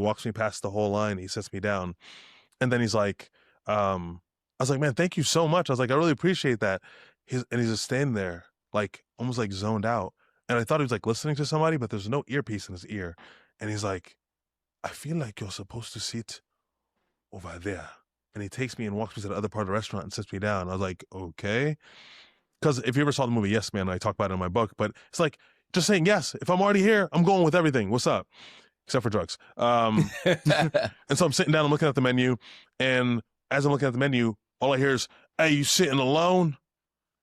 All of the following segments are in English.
walks me past the whole line. He sits me down. And then he's like, I was like, man, thank you so much. I was like, I really appreciate that. He's just standing there, like almost like zoned out. And I thought he was like listening to somebody, but there's no earpiece in his ear. And he's like, I feel like you're supposed to sit over there. And he takes me and walks me to the other part of the restaurant and sits me down. I was like, okay. Because if you ever saw the movie Yes Man, I talk about it in my book, but it's like just saying yes. If I'm already here, I'm going with everything. What's up? Except for drugs. And so I'm sitting down, I'm looking at the menu, and as I'm looking at the menu, all I hear is, hey, you sitting alone?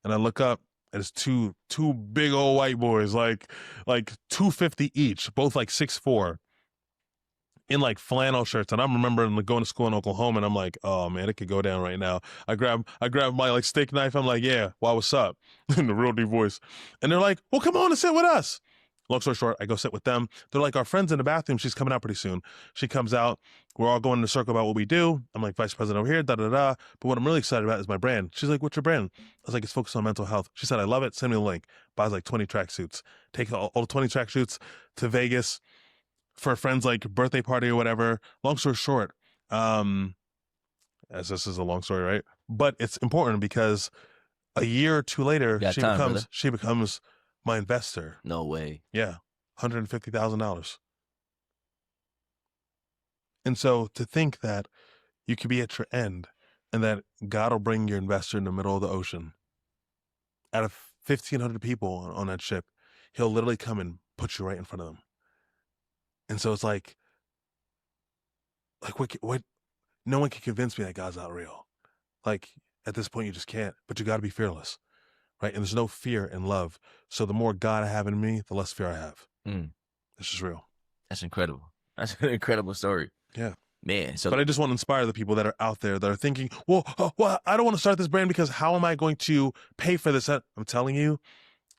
And I look up, and it's two big old white boys, like 250 each, both like 6'4", in like flannel shirts. And I'm remembering like going to school in Oklahoma, and I'm like, oh man, it could go down right now. I grab my like steak knife. I'm like, yeah, well, what's up? In the real deep voice. And they're like, well, come on and sit with us. Long story short, I go sit with them. They're like, our friend's in the bathroom. She's coming out pretty soon. She comes out. We're all going in a circle about what we do. I'm like, vice president over here, da-da-da. But what I'm really excited about is my brand. She's like, what's your brand? I was like, it's focused on mental health. She said, I love it. Send me the link. Buys like 20 tracksuits. Take all 20 tracksuits to Vegas for a friend's like birthday party or whatever. Long story short, as this is a long story, right? But it's important because a year or two later, she becomes my investor. No way. Yeah. $150,000. And so to think that you could be at your end and that God will bring your investor in the middle of the ocean, out of 1,500 people on that ship, he'll literally come and put you right in front of them. And so it's like what, no one can convince me that God's not real. Like at this point, you just can't, but you got to be fearless. Right. And there's no fear in love. So the more God I have in me, the less fear I have. This is real. That's incredible. That's an incredible story. Yeah. Man. So, but I just want to inspire the people that are out there that are thinking, well, I don't want to start this brand because how am I going to pay for this? I'm telling you,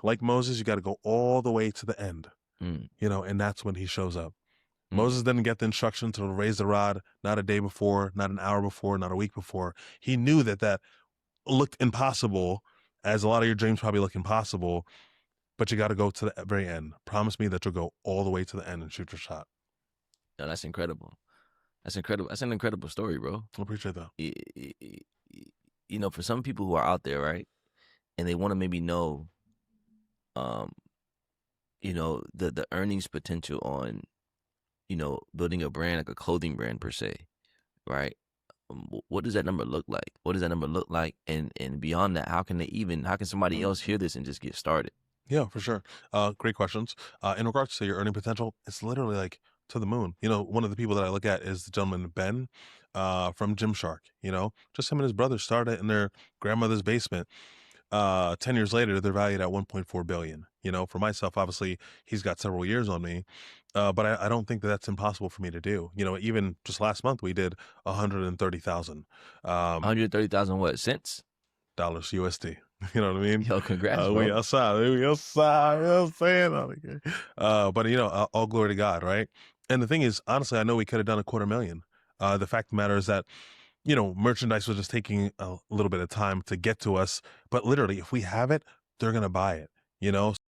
like Moses, you got to go all the way to the end, and that's when he shows up. Moses didn't get the instruction to raise the rod, not a day before, not an hour before, not a week before. He knew that looked impossible, as a lot of your dreams probably look impossible, but you got to go to the very end. Promise me that you'll go all the way to the end and shoot your shot. No, that's incredible. That's incredible. That's an incredible story, bro. I appreciate that. For some people who are out there, right, and they want to maybe know, the earnings potential on, building a brand, like a clothing brand per se, right? What does that number look like? What does that number look like? And beyond that, how can somebody else hear this and just get started? Yeah, for sure. Great questions. In regards to your earning potential, it's literally like to the moon. One of the people that I look at is the gentleman, Ben, from Gymshark. Just him and his brother started in their grandmother's basement. 10 years later, they're valued at 1.4 billion. For myself, obviously, he's got several years on me. But I don't think that that's impossible for me to do. Even just last month, we did 130,000. 130,000 what, cents? Dollars USD. You know what I mean? Yo, congrats, bro. We outside. You know what I'm saying? But, all glory to God, right? And the thing is, honestly, I know we could have done $250,000. The fact of the matter is that, merchandise was just taking a little bit of time to get to us. But literally, if we have it, they're going to buy it,